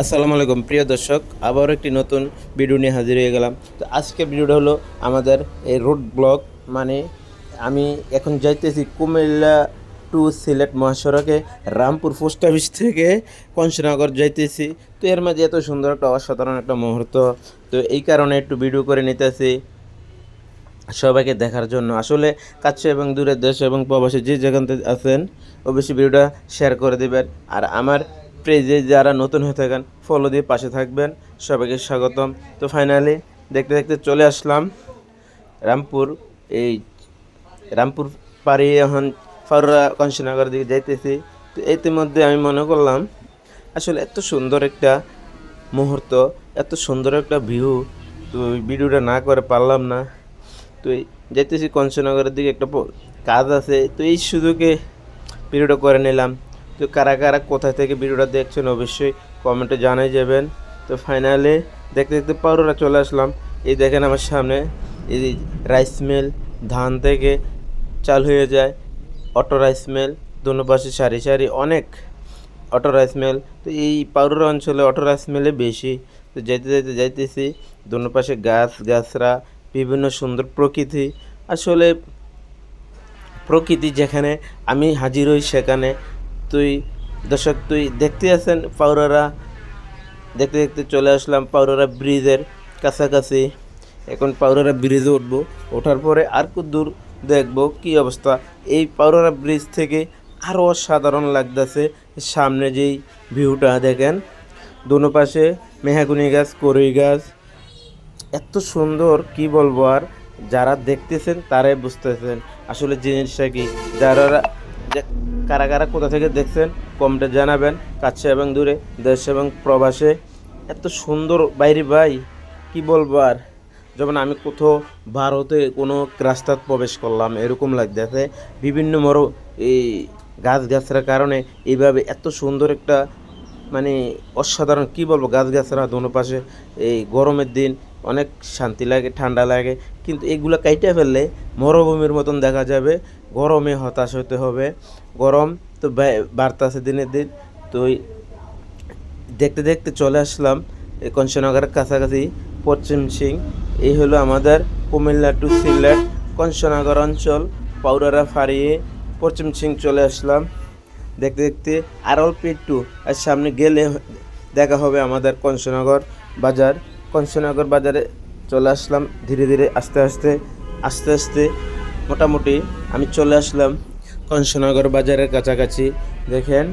আসসালামু আলাইকুম প্রিয় দর্শক, আবার একটি নতুন ভিডিও নিয়ে হাজির হয়ে গেলাম। তো আজকের ভিডিওটা হলো আমাদের এই রোড ব্লগ, মানে আমি এখন যাইতেছি কুমিল্লা টু সিলেট মহাসড়কে রামপুর পোস্ট অফিস থেকে কংসনগর যাইতেছি। তো এর মাঝে এত সুন্দর একটা অসাধারণ একটা মুহূর্ত, তো এই কারণে একটু ভিডিও করে নিতেছি সবাইকে দেখার জন্য। আসলে কাছে এবং দূরের দেশ এবং প্রবাসী যে যেখান থেকে আছেন অবশ্যই ভিডিওটা শেয়ার করে দেবেন। আর আমার পেজে যারা নতুন হয়ে থাকেন ফলো দিয়ে পাশে থাকবেন। সবাইকে স্বাগতম। তো ফাইনালি দেখতে দেখতে চলে আসলাম রামপুর। এই রামপুর পাড়ি এখন ফারুরা কংসনগর দিকে যাইতেছি। তো ইতিমধ্যে আমি মনে করলাম আসলে এত সুন্দর একটা মুহূর্ত, এত সুন্দর একটা ভিউ, তো ভিডিওটা না করে পারলাম না। তো যাইতেছি কংসনগরের দিকে, একটা কাজ আছে, তো এই সুযোগে ভিডিওটা করে নিলাম। তো কারা কারা কোথা থেকে ভিডিওটা দেখছেন অবশ্যই কমেন্টে জানাই যাবেন। তো ফাইনালি দেখতে দেখতে পাউরুরা চলে আসলাম। এই দেখেন আমার সামনে এই রাইস মিল, ধান থেকে চাল হয়ে যায় অটো রাইস মিল, দোনো পাশে সারি সারি অনেক অটো রাইস মিল। তো এই পাউরুরা অঞ্চলে অটো রাইস মিলে বেশি। তো যাইতে যাইতে যাইতেছি, দোনো পাশে গাছ গাছরা, বিভিন্ন সুন্দর প্রকৃতি। আসলে প্রকৃতি যেখানে আমি হাজির হই সেখানে তুই দর্শক তুই দেখতে আছেন পাউরারা। দেখতে দেখতে চলে আসলাম পাউরারা ব্রিজের কাছাকাছি। এখন পাউরারা ব্রিজে উঠবো, ওঠার পরে আর দূর দেখবো কি অবস্থা। এই পাউরারা ব্রিজ থেকে আরও অসাধারণ লাগতেছে সামনে যেই ভিউটা দেখেন, দোনো পাশে মেহাগুনি গাছ, কড়ই গাছ, এত সুন্দর কি বলবো আর। যারা দেখতেছেন তারাই বুঝতেছেন আসলে জিনিসটা কি। যারা কারা কারা কোথা থেকে দেখছেন কমেন্টে জানাবেন, কাছে এবং দূরে, দেশ এবং প্রবাসে। এত সুন্দর বাইরে ভাই, কি বলবো আর। যেমন আমি কোথাও ভারতে কোনো রাস্তায় প্রবেশ করলাম এরকম লাগতেছে। বিভিন্ন এই গাছগাছড়ার কারণে এইভাবে এত সুন্দর একটা, মানে অসাধারণ কি বলবো। গাছগাছরা দোনো পাশে, এই গরমের দিন অনেক শান্তি লাগে, ঠান্ডা লাগে, কিন্তু এগুলো কাইটে ফেললে মরুভূমির মতন দেখা যাবে। গরমে হতাশ হতে হবে। গরম তো বাড়তেছে দিনের দিন। তো দেখতে দেখতে চলে আসলাম এই কংসনগরের কাছাকাছি পশ্চিম সিং। এই হলো আমাদের কুমিল্লা টু সিলেট কংসনগর অঞ্চল, পাউরারা ফাড়িয়ে পশ্চিম সিং চলে আসলাম। দেখতে দেখতে আর অল্প একটু আর সামনে গেলে দেখা হবে আমাদের কংসনগর বাজার। কংসনগর বাজারে চলে আসলাম ধীরে ধীরে, আস্তে আস্তে আস্তে আস্তে মোটামুটি আমি চলে আসলাম কংসনগর বাজারের কাছাকাছি। দেখেন